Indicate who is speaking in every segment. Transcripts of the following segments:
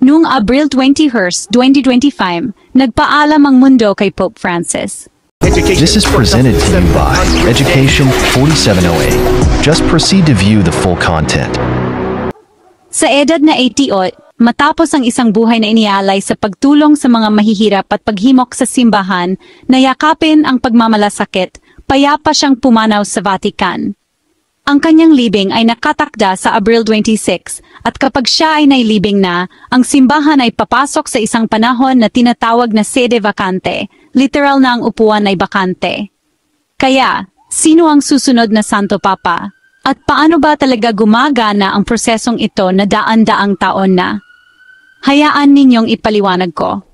Speaker 1: Noong Abril 20, 2025, nagpaalam ang mundo kay Pope Francis.
Speaker 2: This is presented to you by Education 4708. Just proceed to view the full content.
Speaker 1: Sa edad na 88, matapos ang isang buhay na inialay sa pagtulong sa mga mahihirap at paghimok sa simbahan na yakapin ang pagmamalasakit, payapa siyang pumanaw sa Vatican. Ang kanyang libing ay nakatakda sa Abril 26 at kapag siya ay nailibing na, ang simbahan ay papasok sa isang panahon na tinatawag na sede vacante, literal na ang upuan ay bakante. Kaya, sino ang susunod na Santo Papa? At paano ba talaga gumagana ang prosesong ito na daan-daang taon na? Hayaan ninyong ipaliwanag ko.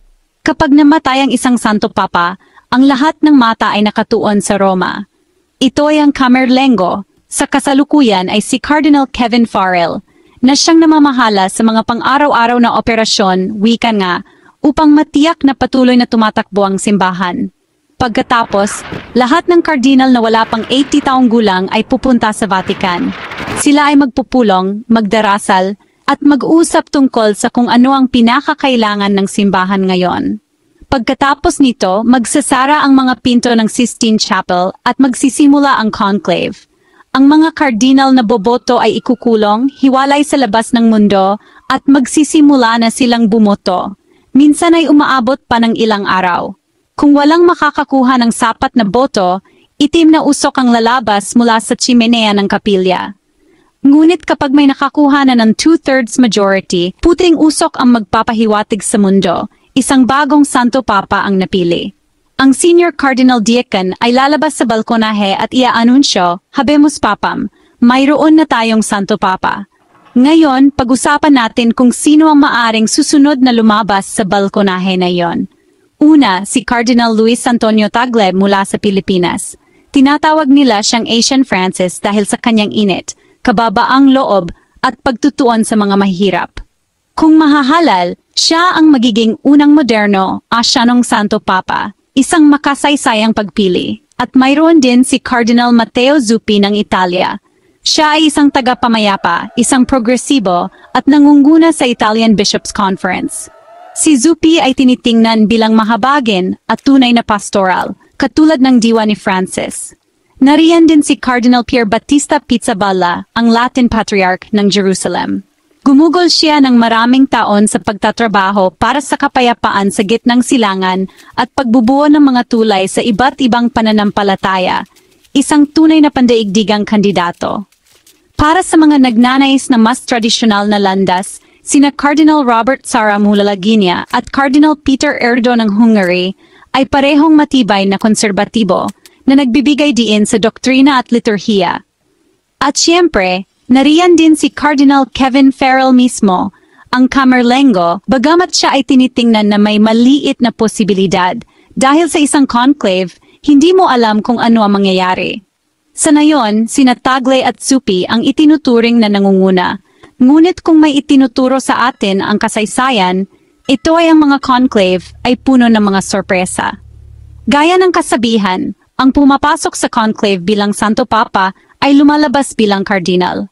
Speaker 1: Kapag namatay ang isang Santo Papa, ang lahat ng mata ay nakatuon sa Roma. Ito ay ang Camerlengo. Sa kasalukuyan ay si Cardinal Kevin Farrell, na siyang namamahala sa mga pang-araw-araw na operasyon, wika nga, upang matiyak na patuloy na tumatakbo ang simbahan. Pagkatapos, lahat ng kardinal na wala pang 80 taong gulang ay pupunta sa Vatican. Sila ay magpupulong, magdarasal, at mag-usap tungkol sa kung ano ang pinakakailangan ng simbahan ngayon. Pagkatapos nito, magsasara ang mga pinto ng Sistine Chapel at magsisimula ang conclave. Ang mga kardinal na boboto ay ikukulong, hiwalay sa labas ng mundo, at magsisimula na silang bumoto. Minsan ay umaabot pa ng ilang araw. Kung walang makakakuha ng sapat na boto, itim na usok ang lalabas mula sa chimenea ng kapilya. Ngunit kapag may nakakuha na ng 2/3 majority, puting usok ang magpapahiwatig sa mundo, isang bagong Santo Papa ang napili. Ang Senior Cardinal Deacon ay lalabas sa balkonahe at iaanunsyo, Habemus Papam, mayroon na tayong Santo Papa. Ngayon, pag-usapan natin kung sino ang maaring susunod na lumabas sa balkonahe na iyon. Una, si Cardinal Luis Antonio Tagle mula sa Pilipinas. Tinatawag nila siyang Asian Francis dahil sa kanyang init, kababaang loob at pagtutuon sa mga mahihirap. Kung mahahalal, siya ang magiging unang moderno, Asianong Santo Papa. Isang makasaysayang pagpili. At mayroon din si Cardinal Matteo Zuppi ng Italia. Siya ay isang tagapamayapa, isang progresibo, at nangunguna sa Italian Bishops' Conference. Si Zuppi ay tinitingnan bilang mahabagin at tunay na pastoral, katulad ng diwa ni Francis. Nariyan din si Cardinal Pier Battista Pizzaballa, ang Latin Patriarch ng Jerusalem. Gumugol siya ng maraming taon sa pagtatrabaho para sa kapayapaan sa gitnang silangan at pagbubuo ng mga tulay sa iba't ibang pananampalataya, isang tunay na pandaigdigang kandidato. Para sa mga nagnanais na mas tradisyonal na landas, sina Cardinal Robert Sara Mulalaginia at Cardinal Peter Erdo ng Hungary ay parehong matibay na konserbatibo na nagbibigay diin sa doktrina at liturhiya. At siyempre, nariyan din si Cardinal Kevin Farrell mismo, ang Camerlengo, bagamat siya ay tinitingnan na may maliit na posibilidad. Dahil sa isang conclave, hindi mo alam kung ano ang mangyayari. Sa ngayon, sina Tagle at Zuppi ang itinuturing na nangunguna. Ngunit kung may itinuturo sa atin ang kasaysayan, ito ay ang mga conclave ay puno ng mga sorpresa. Gaya ng kasabihan, ang pumapasok sa conclave bilang Santo Papa ay lumalabas bilang kardinal.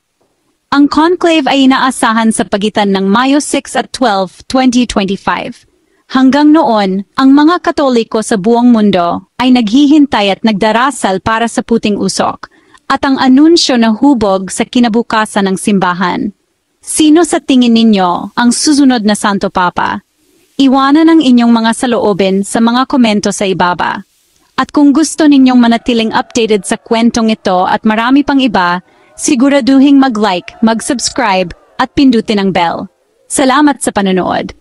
Speaker 1: Ang conclave ay inaasahan sa pagitan ng Mayo 6 at 12, 2025. Hanggang noon, ang mga Katoliko sa buong mundo ay naghihintay at nagdarasal para sa puting usok at ang anunsyo na hubog sa kinabukasan ng simbahan. Sino sa tingin ninyo ang susunod na Santo Papa? Iwanan ang inyong mga saloobin sa mga komento sa ibaba. At kung gusto ninyong manatiling updated sa kwentong ito at marami pang iba, siguraduhing mag-like, mag-subscribe, at pindutin ang bell. Salamat sa panonood.